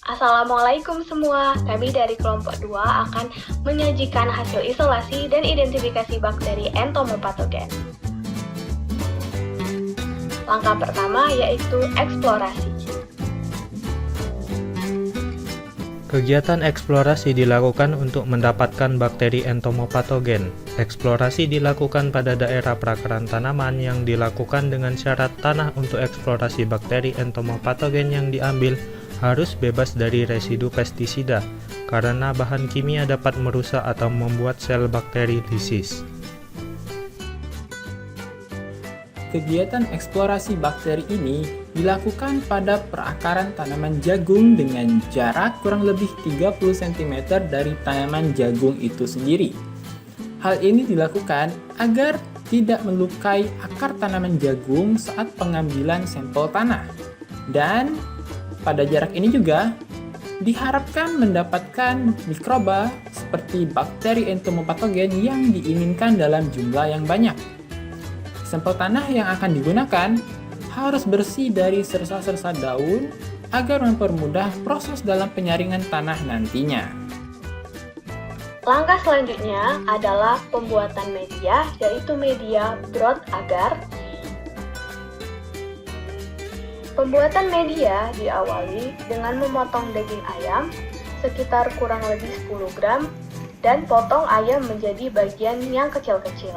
Assalamualaikum semua, kami dari kelompok 2 akan menyajikan hasil isolasi dan identifikasi bakteri entomopatogen. Langkah pertama yaitu eksplorasi. Kegiatan eksplorasi dilakukan untuk mendapatkan bakteri entomopatogen. Eksplorasi dilakukan pada daerah perakaran tanaman yang dilakukan dengan syarat tanah untuk eksplorasi bakteri entomopatogen yang diambil harus bebas dari residu pestisida, karena bahan kimia dapat merusak atau membuat sel bakteri lisis. Kegiatan eksplorasi bakteri ini dilakukan pada perakaran tanaman jagung dengan jarak kurang lebih 30 cm dari tanaman jagung itu sendiri. Hal ini dilakukan agar tidak melukai akar tanaman jagung saat pengambilan sampel tanah. Dan pada jarak ini juga diharapkan mendapatkan mikroba seperti bakteri entomopatogen yang diinginkan dalam jumlah yang banyak. Sampel tanah yang akan digunakan harus bersih dari sersa-sersa daun agar mempermudah proses dalam penyaringan tanah nantinya. Langkah selanjutnya adalah pembuatan media, yaitu media brood agar. Pembuatan media diawali dengan memotong daging ayam sekitar kurang lebih 10 gram dan potong ayam menjadi bagian yang kecil-kecil.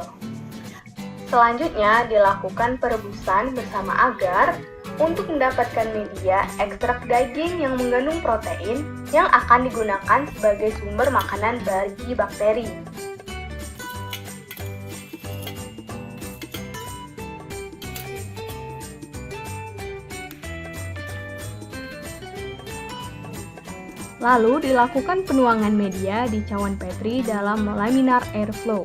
Selanjutnya dilakukan perebusan bersama agar untuk mendapatkan media ekstrak daging yang mengandung protein yang akan digunakan sebagai sumber makanan bagi bakteri. Lalu dilakukan penuangan media di cawan Petri dalam laminar airflow.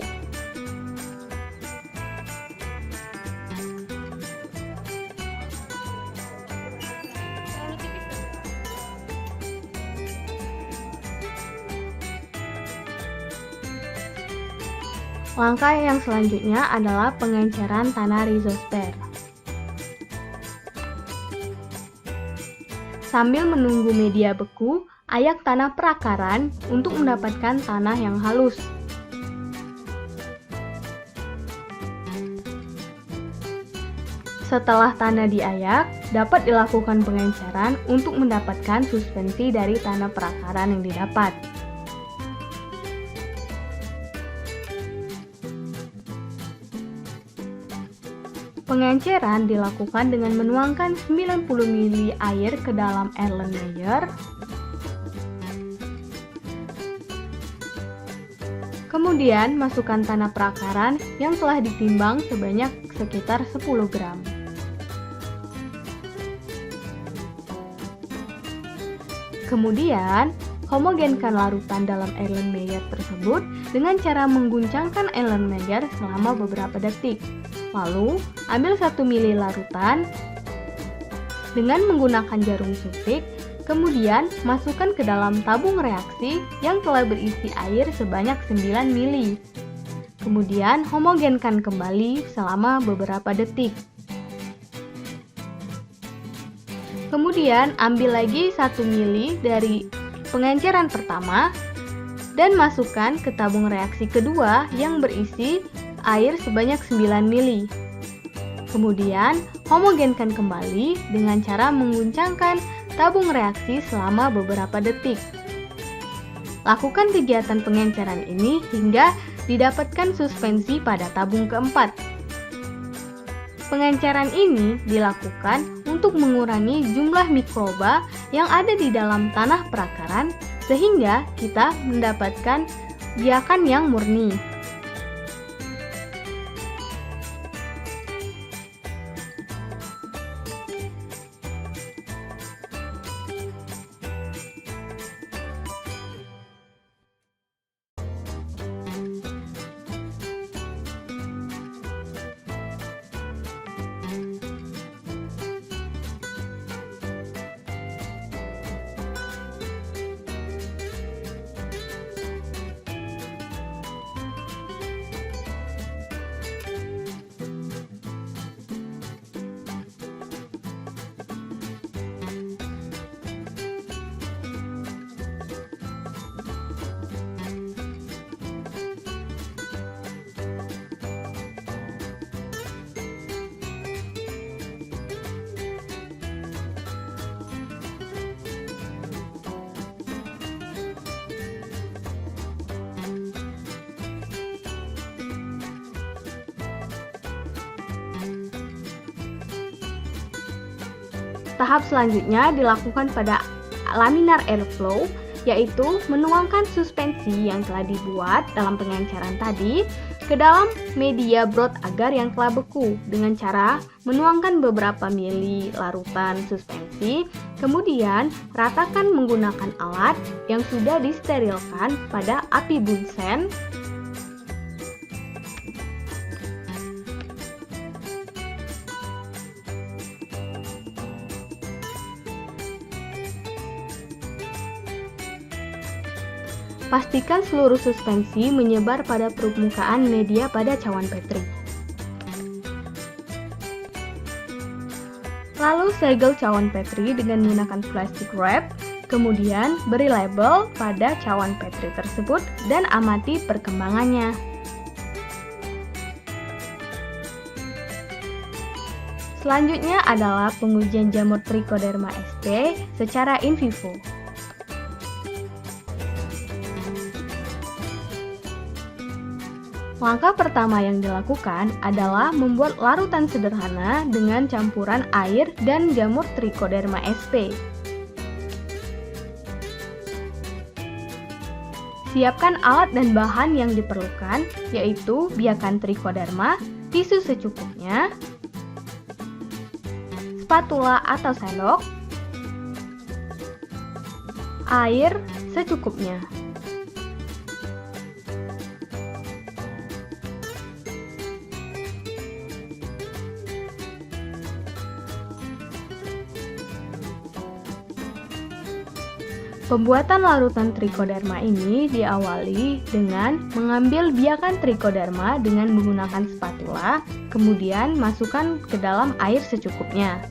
Langkah yang selanjutnya adalah pengenceran tanah rhizosfer. Sambil menunggu media beku, ayak tanah perakaran untuk mendapatkan tanah yang halus. Setelah tanah diayak, dapat dilakukan pengenceran untuk mendapatkan suspensi dari tanah perakaran yang didapat. Pengenceran dilakukan dengan menuangkan 90 ml air ke dalam Erlenmeyer. Kemudian masukkan tanah perakaran yang telah ditimbang sebanyak sekitar 10 gram. Kemudian, homogenkan larutan dalam Erlenmeyer tersebut dengan cara mengguncangkan Erlenmeyer selama beberapa detik. Lalu, ambil 1 ml larutan dengan menggunakan jarum suntik, kemudian masukkan ke dalam tabung reaksi yang telah berisi air sebanyak 9 ml. Kemudian, homogenkan kembali selama beberapa detik. Kemudian, ambil lagi 1 ml dari pengenceran pertama dan masukkan ke tabung reaksi kedua yang berisi air sebanyak 9 ml. Kemudian, homogenkan kembali dengan cara mengguncangkan tabung reaksi selama beberapa detik. Lakukan kegiatan pengenceran ini hingga didapatkan suspensi pada tabung keempat. Pengenceran ini dilakukan untuk mengurangi jumlah mikroba yang ada di dalam tanah perakaran sehingga kita mendapatkan biakan yang murni. Tahap selanjutnya dilakukan pada laminar airflow, yaitu menuangkan suspensi yang telah dibuat dalam pengenceran tadi ke dalam media broth agar yang telah beku dengan cara menuangkan beberapa mili larutan suspensi, kemudian ratakan menggunakan alat yang sudah disterilkan pada api bunsen. Pastikan seluruh suspensi menyebar pada permukaan media pada cawan Petri. Lalu segel cawan Petri dengan menggunakan plastik wrap, kemudian beri label pada cawan Petri tersebut dan amati perkembangannya. Selanjutnya adalah pengujian jamur Trichoderma sp secara in vivo. Langkah pertama yang dilakukan adalah membuat larutan sederhana dengan campuran air dan jamur Trichoderma sp. Siapkan alat dan bahan yang diperlukan, yaitu biakan Trichoderma, tisu secukupnya, spatula atau sendok, air secukupnya. Pembuatan larutan Trichoderma ini diawali dengan mengambil biakan Trichoderma dengan menggunakan spatula, kemudian masukkan ke dalam air secukupnya.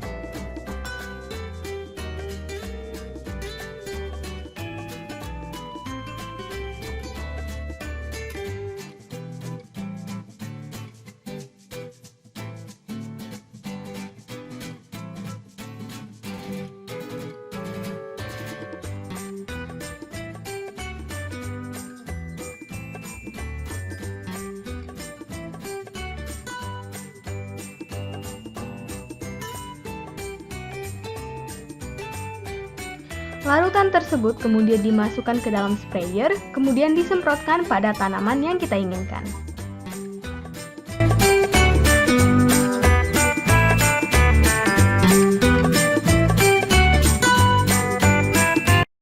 Larutan tersebut kemudian dimasukkan ke dalam sprayer, kemudian disemprotkan pada tanaman yang kita inginkan.